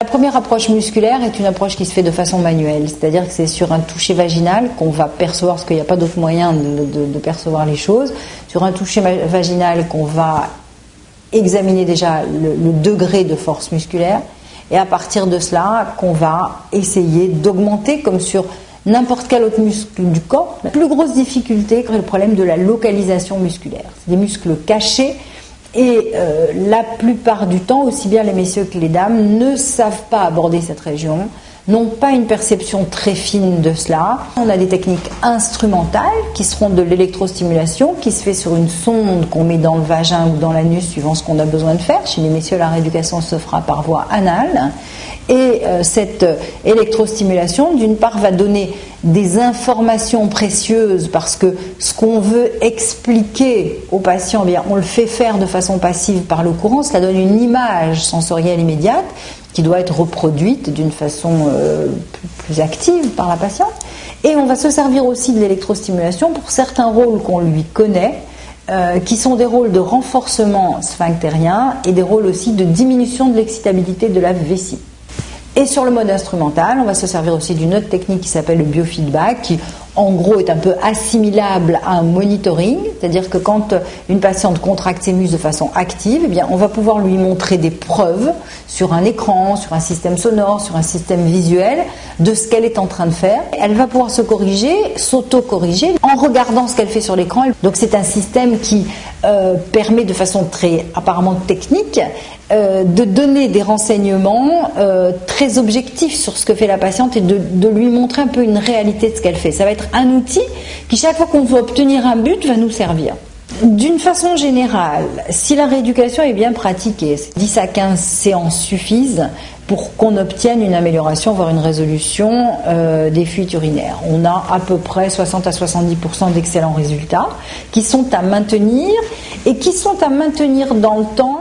La première approche musculaire est une approche qui se fait de façon manuelle, c'est-à-dire que c'est sur un toucher vaginal qu'on va percevoir, parce qu'il n'y a pas d'autre moyen de percevoir les choses, sur un toucher vaginal qu'on va examiner déjà le degré de force musculaire, et à partir de cela qu'on va essayer d'augmenter comme sur n'importe quel autre muscle du corps. La plus grosse difficulté, c'est le problème de la localisation musculaire. C'est des muscles cachés. Et la plupart du temps, aussi bien les messieurs que les dames ne savent pas aborder cette région, n'ont pas une perception très fine de cela. On a des techniques instrumentales qui seront de l'électrostimulation, qui se fait sur une sonde qu'on met dans le vagin ou dans l'anus suivant ce qu'on a besoin de faire. Chez les messieurs, la rééducation se fera par voie anale. Et cette électrostimulation, d'une part, va donner des informations précieuses parce que ce qu'on veut expliquer au patient, eh bien, on le fait faire de façon passive par le courant. Cela donne une image sensorielle immédiate qui doit être reproduite d'une façon plus active par la patiente. Et on va se servir aussi de l'électrostimulation pour certains rôles qu'on lui connaît, qui sont des rôles de renforcement sphinctérien et des rôles aussi de diminution de l'excitabilité de la vessie. Et sur le mode instrumental, on va se servir aussi d'une autre technique qui s'appelle le biofeedback, qui en gros est un peu assimilable à un monitoring, c'est-à-dire que quand une patiente contracte ses muscles de façon active, eh bien, on va pouvoir lui montrer des preuves sur un écran, sur un système sonore, sur un système visuel de ce qu'elle est en train de faire. Elle va pouvoir se corriger, s'auto-corriger en regardant ce qu'elle fait sur l'écran. Donc c'est un système qui permet de façon très apparemment technique de donner des renseignements très objectifs sur ce que fait la patiente et de lui montrer un peu une réalité de ce qu'elle fait. Ça va être un outil qui, chaque fois qu'on veut obtenir un but, va nous servir. D'une façon générale, si la rééducation est bien pratiquée, 10 à 15 séances suffisent pour qu'on obtienne une amélioration, voire une résolution des fuites urinaires. On a à peu près 60 à 70% d'excellents résultats qui sont à maintenir et qui sont à maintenir dans le temps